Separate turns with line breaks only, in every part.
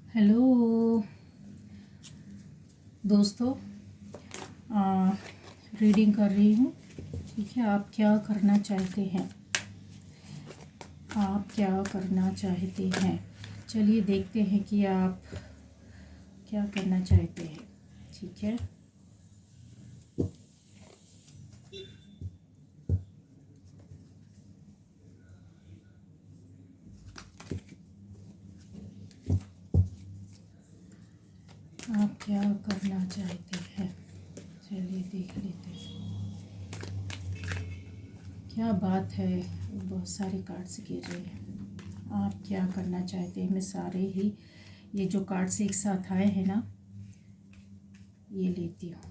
Hello दोस्तों, reading कर रही हूँ। ठीक है, आप क्या करना चाहते हैं? आप क्या करना चाहते हैं? चलिए देखते हैं कि आप क्या करना चाहते हैं। ठीक है, आप क्या करना चाहते हैं? चलिए देख लेते हैं। क्या बात है, बहुत सारे कार्ड्स गिर रहे हैं। आप क्या करना चाहते हैं? मैं सारे ही ये जो कार्ड्स एक साथ आए हैं ना, ये लेती हूँ।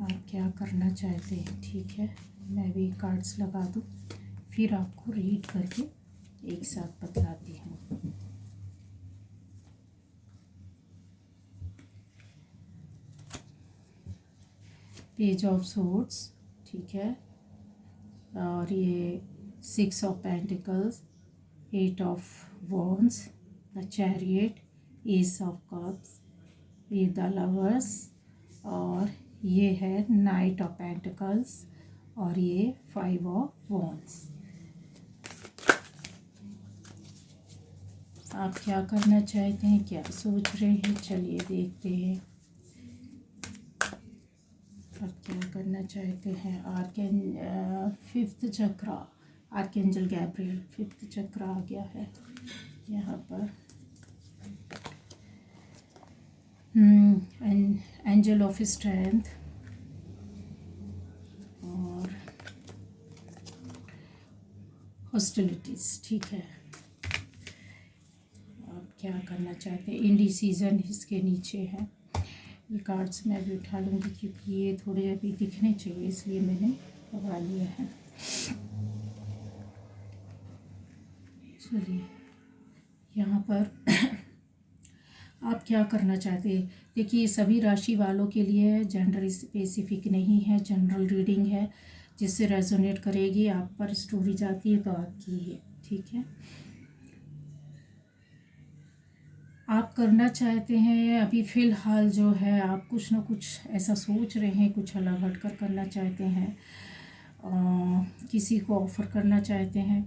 आप क्या करना चाहते हैं? ठीक है, मैं भी कार्ड्स लगा दूँ, फिर आपको रीड करके एक साथ बतलाती हूँ। पेज ऑफ सोर्ड्स, ठीक है, और ये 6 of pentacles, 8 of wands, the chariot, S of cups, ये द लवर्स, और ये है नाइट ऑफ पेंटिकल्स, और ये 5 ऑफ वॉन्ड्स। आप क्या करना चाहते हैं? क्या सोच रहे हैं? चलिए देखते हैं आप क्या करना चाहते हैं। फिफ्थ चक्रा, आर्कएंजल गैब्रियल फिफ्थ चक्रा आ गया है यहाँ पर। एंजल ऑफ स्ट्रेंथ और हॉस्टिलिटीज़। ठीक है, आप क्या करना चाहते हैं? इंडिसीजन इसके नीचे है। ये कार्ड्स मैं अभी उठा लूँगी क्योंकि ये थोड़े अभी दिखने चाहिए, इसलिए मैंने लगा लिए हैं। चलिए यहाँ पर आप क्या करना चाहते हैं? देखिए, सभी राशि वालों के लिए जेंडर स्पेसिफिक नहीं है, जनरल रीडिंग है। जिससे रेजोनेट करेगी आप पर स्टोरी जाती है तो आपकी है। ठीक है, आप करना चाहते हैं अभी फ़िलहाल जो है, आप कुछ ना कुछ ऐसा सोच रहे हैं, कुछ अलग हटकर करना चाहते हैं, किसी को ऑफ़र करना चाहते हैं,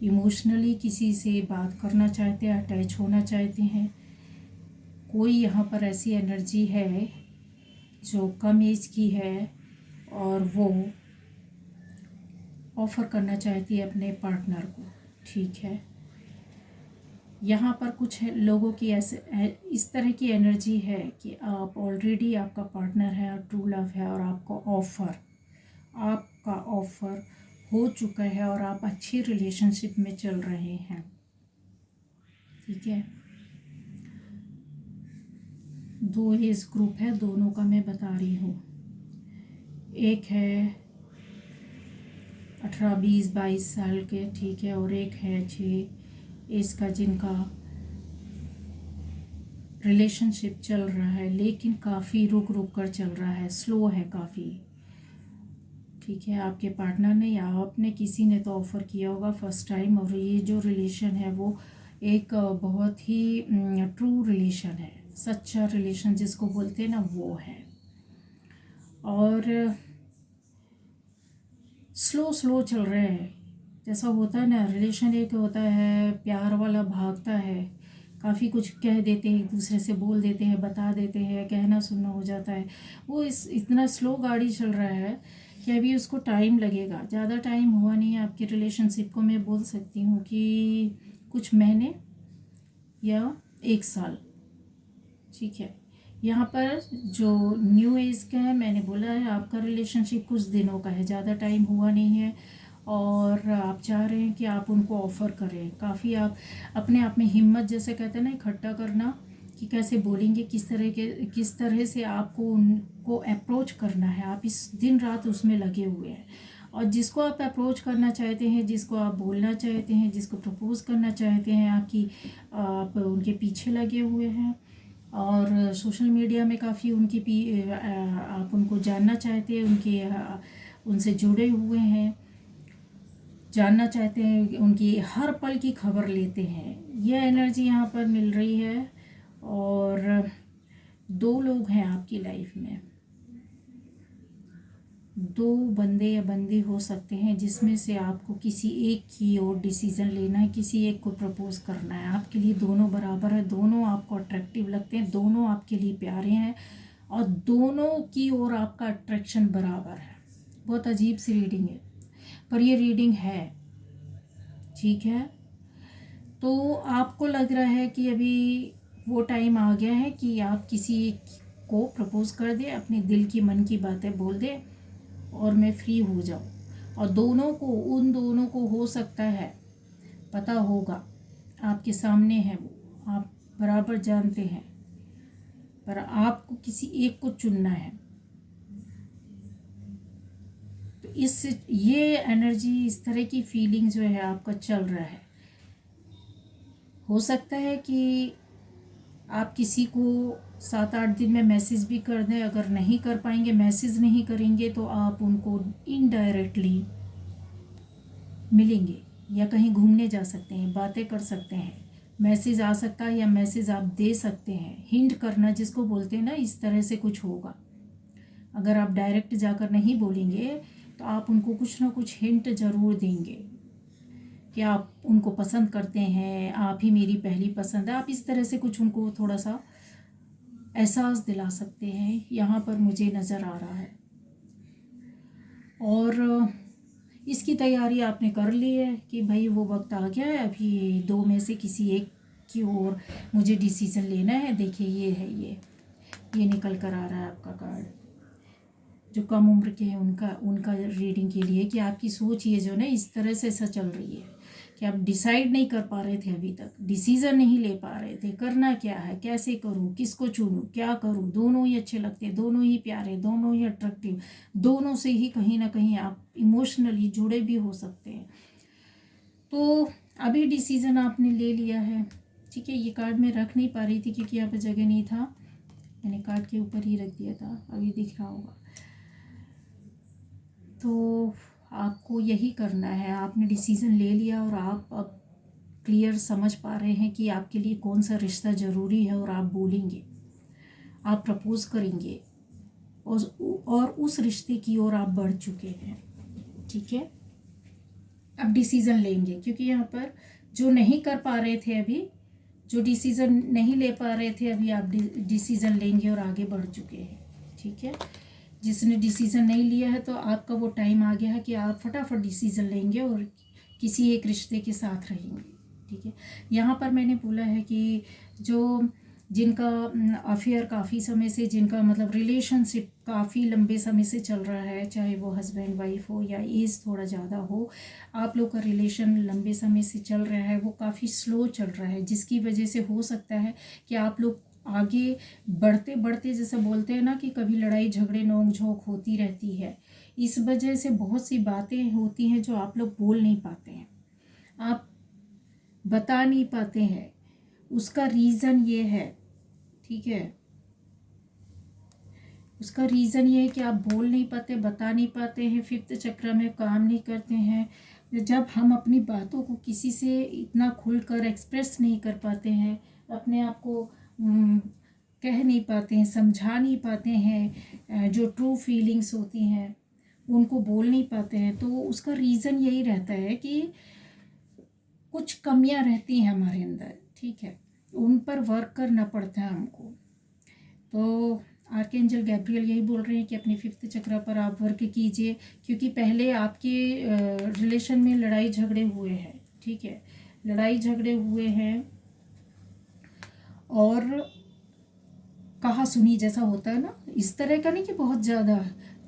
इमोशनली किसी से बात करना चाहते हैं, अटैच होना चाहते हैं। कोई यहाँ पर ऐसी एनर्जी है जो कम एज की है और वो ऑफ़र करना चाहती है अपने पार्टनर को। ठीक है, यहाँ पर कुछ लोगों की ऐसे इस तरह की एनर्जी है कि आप ऑलरेडी, आपका पार्टनर है और ट्रू लव है, और आपका ऑफ़र हो चुका है और आप अच्छी रिलेशनशिप में चल रहे हैं। ठीक है, 2 एज ग्रुप है, दोनों का मैं बता रही हूँ। एक है 18, 20, 22 साल के, ठीक है, और एक है 6 एज का जिनका रिलेशनशिप चल रहा है, लेकिन काफ़ी रुक रुक कर चल रहा है, स्लो है काफ़ी। ठीक है, आपके पार्टनर ने या आपने, किसी ने तो ऑफ़र किया होगा फर्स्ट टाइम, और ये जो रिलेशन है वो एक बहुत ही ट्रू रिलेशन है, सच्चा रिलेशन जिसको बोलते हैं ना, वो है। और स्लो स्लो चल रहे हैं, जैसा होता है ना रिलेशन, एक होता है प्यार वाला, भागता है, काफ़ी कुछ कह देते हैं, एक दूसरे से बोल देते हैं, बता देते हैं, कहना सुनना हो जाता है। वो इतना स्लो गाड़ी चल रहा है कि अभी उसको टाइम लगेगा। ज़्यादा टाइम हुआ नहीं है आपकी रिलेशनशिप को, मैं बोल सकती हूँ कि कुछ महीने या 1 साल। ठीक है, यहाँ पर जो न्यू एज का है, मैंने बोला है आपका रिलेशनशिप कुछ दिनों का है, ज़्यादा टाइम हुआ नहीं है, और आप चाह रहे हैं कि आप उनको ऑफ़र करें। काफ़ी आप अपने आप में हिम्मत, जैसे कहते हैं ना, इकट्ठा करना कि कैसे बोलेंगे, किस तरह से आपको उनको अप्रोच करना है। आप इस दिन रात उसमें लगे हुए हैं, और जिसको आप अप्रोच करना चाहते हैं, जिसको आप बोलना चाहते हैं, जिसको प्रपोज़ करना चाहते हैं, आप उनके पीछे लगे हुए हैं, और सोशल मीडिया में काफ़ी आप उनको जानना चाहते हैं, उनसे जुड़े हुए हैं। जानना चाहते हैं, उनकी हर पल की खबर लेते हैं। यह एनर्जी यहाँ पर मिल रही है। और 2 लोग हैं आपकी लाइफ में, 2 बंदे या बंदी हो सकते हैं, जिसमें से आपको किसी एक की ओर डिसीज़न लेना है, किसी एक को प्रपोज करना है। आपके लिए दोनों बराबर है, दोनों आपको अट्रैक्टिव लगते हैं, दोनों आपके लिए प्यारे हैं और दोनों की ओर आपका अट्रैक्शन बराबर है। बहुत अजीब सी रीडिंग है, पर ये रीडिंग है, ठीक है। तो आपको लग रहा है कि अभी वो टाइम आ गया है कि आप किसी एक को प्रपोज कर दें, अपने दिल की मन की बातें बोल दें और मैं फ्री हो जाऊँ। और दोनों को, उन दोनों को हो सकता है पता होगा, आपके सामने है वो, आप बराबर जानते हैं, पर आपको किसी एक को चुनना है। तो इस ये एनर्जी, इस तरह की फीलिंग जो है आपका चल रहा है। हो सकता है कि आप किसी को 7-8 दिन में मैसेज भी कर दें। अगर नहीं कर पाएंगे, मैसेज नहीं करेंगे, तो आप उनको इनडायरेक्टली मिलेंगे या कहीं घूमने जा सकते हैं, बातें कर सकते हैं। मैसेज आ सकता है या मैसेज आप दे सकते हैं। हिंट करना जिसको बोलते हैं ना, इस तरह से कुछ होगा। अगर आप डायरेक्ट जाकर नहीं बोलेंगे तो आप उनको कुछ ना कुछ हिंट ज़रूर देंगे कि आप उनको पसंद करते हैं, आप ही मेरी पहली पसंद है। आप इस तरह से कुछ उनको थोड़ा सा एहसास दिला सकते हैं, यहाँ पर मुझे नज़र आ रहा है। और इसकी तैयारी आपने कर ली है कि भाई वो वक्त आ गया है, अभी 2 में से किसी एक की ओर मुझे डिसीज़न लेना है। देखिए ये है, ये निकल कर आ रहा है आपका कार्ड। जो कम उम्र के हैं उनका रीडिंग के लिए, कि आपकी सोच ये जो ना इस तरह से ऐसा चल रही है कि आप डिसाइड नहीं कर पा रहे थे, अभी तक डिसीज़न नहीं ले पा रहे थे, करना क्या है, कैसे करूं, किसको चुनूं, क्या करूं। दोनों ही अच्छे लगते हैं, दोनों ही प्यारे, दोनों ही अट्रैक्टिव, दोनों से ही कहीं ना कहीं आप इमोशनली जुड़े भी हो सकते हैं। तो अभी डिसीज़न आपने ले लिया है, ठीक है। ये कार्ड मैं रख नहीं पा रही थी क्योंकि यहाँ पे जगह नहीं था, मैंने कार्ड के ऊपर ही रख दिया था, अभी दिख रहा होगा। तो आपको यही करना है, आपने डिसीज़न ले लिया और आप अब क्लियर समझ पा रहे हैं कि आपके लिए कौन सा रिश्ता ज़रूरी है। और आप बोलेंगे, आप प्रपोज करेंगे और उस रिश्ते की ओर आप बढ़ चुके हैं, ठीक है। अब डिसीज़न लेंगे, क्योंकि यहाँ पर जो नहीं कर पा रहे थे अभी, जो डिसीज़न नहीं ले पा रहे थे, अभी आप डिसीज़न लेंगे और आगे बढ़ चुके हैं, ठीक है। जिसने डिसीज़न नहीं लिया है, तो आपका वो टाइम आ गया है कि आप फटाफट डिसीज़न लेंगे और किसी एक रिश्ते के साथ रहेंगे, ठीक है। यहाँ पर मैंने बोला है कि जो जिनका अफेयर काफ़ी समय से, जिनका मतलब रिलेशनशिप काफ़ी लंबे समय से चल रहा है, चाहे वो हस्बैंड वाइफ हो या एज थोड़ा ज़्यादा हो, आप लोग का रिलेशन लंबे समय से चल रहा है, वो काफ़ी स्लो चल रहा है, जिसकी वजह से हो सकता है कि आप लोग आगे बढ़ते बढ़ते, जैसे बोलते हैं ना कि कभी लड़ाई झगड़े नोक झोंक होती रहती है। इस वजह से बहुत सी बातें होती हैं जो आप लोग बोल नहीं पाते हैं, आप बता नहीं पाते हैं। उसका रीज़न ये है, ठीक है, उसका रीज़न ये है कि आप बोल नहीं पाते, बता नहीं पाते हैं, 5th चक्र में काम नहीं करते हैं। जब हम अपनी बातों को किसी से इतना खुलकर एक्सप्रेस नहीं कर पाते हैं, अपने आप को कह नहीं पाते हैं, समझा नहीं पाते हैं, जो ट्रू फीलिंग्स होती हैं उनको बोल नहीं पाते हैं, तो उसका रीज़न यही रहता है कि कुछ कमियां रहती हैं हमारे अंदर, ठीक है, उन पर वर्क करना पड़ता है हमको। तो आर्कएंजल गैब्रियल यही बोल रहे हैं कि अपने 5th चक्र पर आप वर्क कीजिए, क्योंकि पहले आपके रिलेशन में लड़ाई झगड़े हुए हैं, ठीक है, लड़ाई झगड़े हुए हैं और कहा सुनी जैसा होता है ना, इस तरह का नहीं कि बहुत ज़्यादा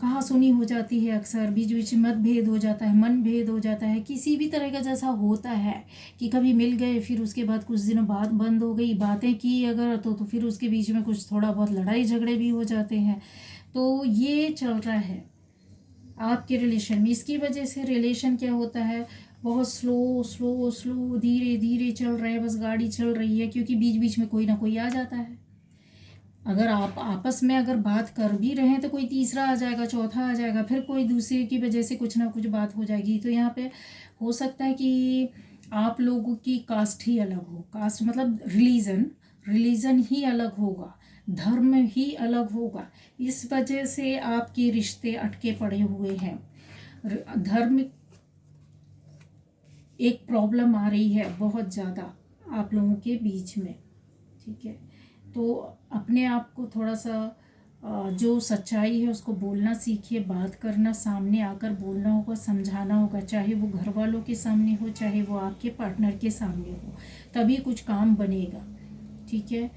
कहा सुनी हो जाती है, अक्सर बीच बीच में मतभेद हो जाता है, मन भेद हो जाता है, किसी भी तरह का जैसा होता है कि कभी मिल गए, फिर उसके बाद कुछ दिनों बाद बंद हो गई, बातें की अगर तो फिर उसके बीच में कुछ थोड़ा बहुत लड़ाई झगड़े भी हो जाते हैं। तो ये चल रहा है आपके रिलेशन में। इसकी वजह से रिलेशन क्या होता है, बहुत स्लो स्लो स्लो, धीरे धीरे चल रहा है, बस गाड़ी चल रही है, क्योंकि बीच बीच में कोई ना कोई आ जाता है। अगर आप आपस में अगर बात कर भी रहे हैं तो कोई तीसरा आ जाएगा, चौथा आ जाएगा, फिर कोई दूसरे की वजह से कुछ ना कुछ बात हो जाएगी। तो यहाँ पे हो सकता है कि आप लोगों की कास्ट ही अलग हो, कास्ट मतलब रिलीजन ही अलग होगा, धर्म ही अलग होगा। इस वजह से आपके रिश्ते अटके पड़े हुए हैं। धर्म एक प्रॉब्लम आ रही है बहुत ज़्यादा आप लोगों के बीच में, ठीक है। तो अपने आप को थोड़ा सा जो सच्चाई है उसको बोलना सीखिए, बात करना, सामने आकर बोलना होगा, समझाना होगा, चाहे वो घर वालों के सामने हो, चाहे वो आपके पार्टनर के सामने हो, तभी कुछ काम बनेगा, ठीक है।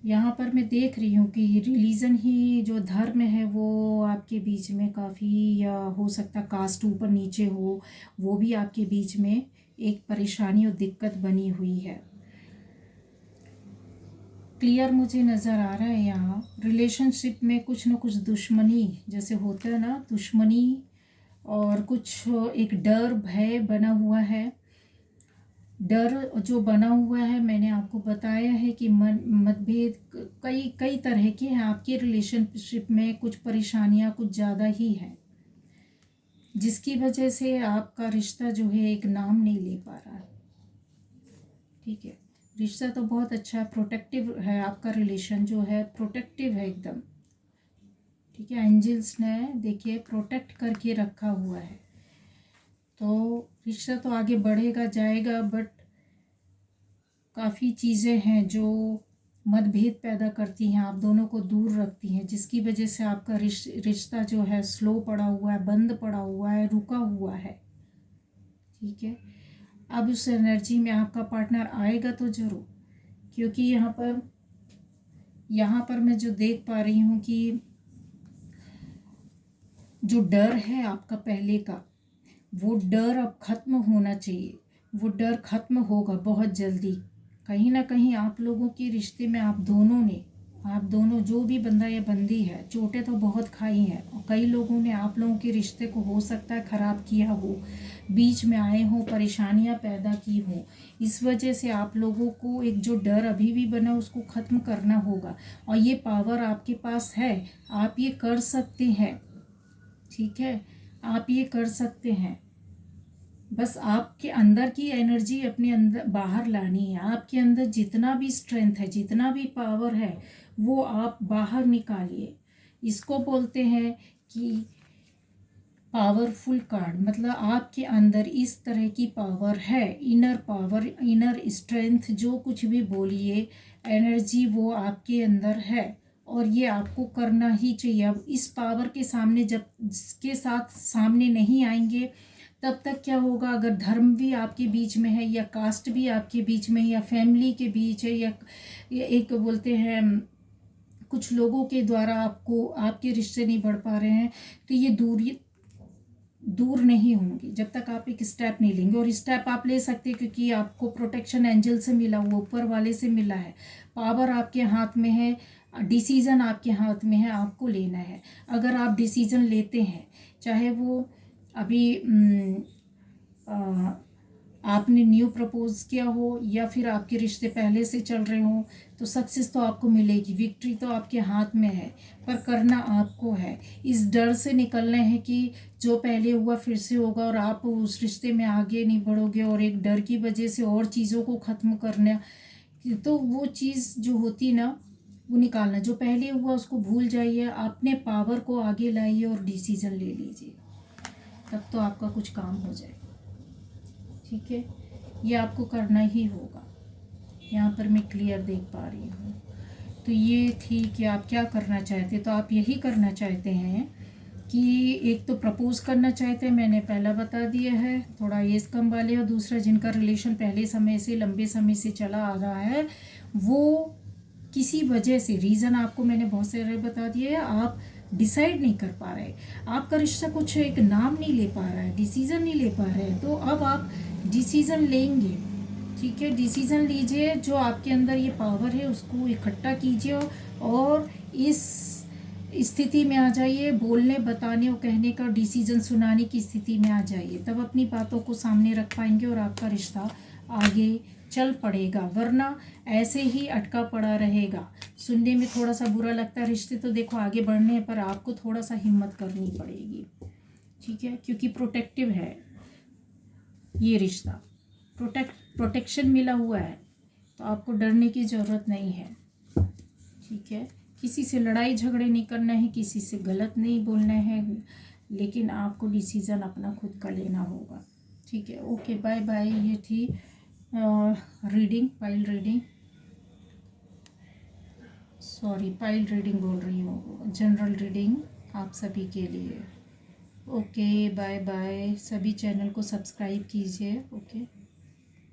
यहाँ पर मैं देख रही हूँ कि रिलीजन ही जो धर्म है वो आपके बीच में काफ़ी, या हो सकता कास्ट ऊपर नीचे हो, वो भी आपके बीच में एक परेशानी और दिक्कत बनी हुई है। क्लियर मुझे नज़र आ रहा है यहाँ रिलेशनशिप में कुछ ना कुछ दुश्मनी जैसे होता है ना, दुश्मनी और कुछ एक डर भय बना हुआ है। डर जो बना हुआ है, मैंने आपको बताया है कि मतभेद कई कई तरह के हैं आपके रिलेशनशिप में, कुछ परेशानियां कुछ ज़्यादा ही हैं, जिसकी वजह से आपका रिश्ता जो है एक नाम नहीं ले पा रहा है, ठीक है। रिश्ता तो बहुत अच्छा है, प्रोटेक्टिव है, आपका रिलेशन जो है प्रोटेक्टिव है एकदम, ठीक है। एंजल्स ने देखिए प्रोटेक्ट करके रखा हुआ है। तो रिश्ता तो आगे बढ़ेगा जाएगा, बट काफ़ी चीज़ें हैं जो मतभेद पैदा करती हैं, आप दोनों को दूर रखती हैं, जिसकी वजह से आपका रिश्ता जो है स्लो पड़ा हुआ है, बंद पड़ा हुआ है, रुका हुआ है, ठीक है। अब उस एनर्जी में आपका पार्टनर आएगा तो ज़रूर, क्योंकि यहाँ पर मैं जो देख पा रही हूँ कि जो डर है आपका पहले का, वो डर अब ख़त्म होना चाहिए, वो डर ख़त्म होगा बहुत जल्दी। कहीं ना कहीं आप लोगों के रिश्ते में आप दोनों जो भी बंदा या बंदी है, चोटें तो बहुत खाई हैं, और कई लोगों ने आप लोगों के रिश्ते को हो सकता है ख़राब किया हो, बीच में आए हो, परेशानियां पैदा की हो। इस वजह से आप लोगों को एक जो डर अभी भी बना उसको ख़त्म करना होगा, और ये पावर आपके पास है, आप ये कर सकते हैं, ठीक है। आप ये कर सकते हैं, बस आपके अंदर की एनर्जी अपने अंदर बाहर लानी है। आपके अंदर जितना भी स्ट्रेंथ है, जितना भी पावर है, वो आप बाहर निकालिए। इसको बोलते हैं कि पावरफुल कार्ड, मतलब आपके अंदर इस तरह की पावर है, इनर पावर, इनर स्ट्रेंथ, जो कुछ भी बोलिए, एनर्जी वो आपके अंदर है, और ये आपको करना ही चाहिए। अब इस पावर के सामने जब के साथ सामने नहीं आएंगे तब तक क्या होगा, अगर धर्म भी आपके बीच में है, या कास्ट भी आपके बीच में है, या फैमिली के बीच है, या एक बोलते हैं कुछ लोगों के द्वारा आपको आपके रिश्ते नहीं बढ़ पा रहे हैं, तो ये दूर नहीं होंगी जब तक आप एक स्टेप नहीं लेंगे। और स्टेप आप ले सकते हैं क्योंकि आपको प्रोटेक्शन एंजल से मिला हुआ, ऊपर वाले से मिला है, पावर आपके हाथ में है, डिसीज़न आपके हाथ में है, आपको लेना है। अगर आप डिसीज़न लेते हैं, चाहे वो अभी आपने न्यू प्रपोज किया हो या फिर आपके रिश्ते पहले से चल रहे हों, तो सक्सेस तो आपको मिलेगी, विक्ट्री तो आपके हाथ में है, पर करना आपको है। इस डर से निकलना है कि जो पहले हुआ फिर से होगा, और आप उस रिश्ते में आगे नहीं बढ़ोगे, और एक डर की वजह से और चीज़ों को ख़त्म करना, तो वो चीज़ जो होती ना वो निकालना, जो पहले हुआ उसको भूल जाइए, अपने पावर को आगे लाइए और डिसीज़न ले लीजिए, तब तो आपका कुछ काम हो जाए, ठीक है। ये आपको करना ही होगा, यहाँ पर मैं क्लियर देख पा रही हूँ। तो ये थी कि आप क्या करना चाहते, तो आप यही करना चाहते हैं कि एक तो प्रपोज करना चाहते हैं, मैंने पहला बता दिया है, थोड़ा एज कम वाले, और दूसरा जिनका रिलेशन पहले समय से लंबे समय से चला आ रहा है, वो किसी वजह से रीज़न आपको मैंने बहुत सारे बता दिए है, आप डिसाइड नहीं कर पा रहे, आपका रिश्ता कुछ एक नाम नहीं ले पा रहा है, डिसीज़न नहीं ले पा रहे हैं, तो अब आप डिसीज़न लेंगे, ठीक है। डिसीज़न लीजिए, जो आपके अंदर ये पावर है उसको इकट्ठा कीजिए, और इस स्थिति में आ जाइए, बोलने, बताने और कहने का, डिसीज़न सुनाने की स्थिति में आ जाइए, तब अपनी बातों को सामने रख पाएंगे और आपका रिश्ता आगे चल पड़ेगा, वरना ऐसे ही अटका पड़ा रहेगा। सुनने में थोड़ा सा बुरा लगता है, रिश्ते तो देखो आगे बढ़ने पर आपको थोड़ा सा हिम्मत करनी पड़ेगी, ठीक है, क्योंकि प्रोटेक्टिव है ये रिश्ता, प्रोटेक्शन मिला हुआ है, तो आपको डरने की ज़रूरत नहीं है, ठीक है। किसी से लड़ाई झगड़े नहीं करना है, किसी से गलत नहीं बोलना है, लेकिन आपको डिसीज़न अपना खुद का लेना होगा, ठीक है। Okay, bye bye. ये थी reading, pile reading, sorry pile reading बोल रही हूँ, जनरल रीडिंग आप सभी के लिए। Okay, bye bye. सभी चैनल को सब्सक्राइब कीजिए। ओके।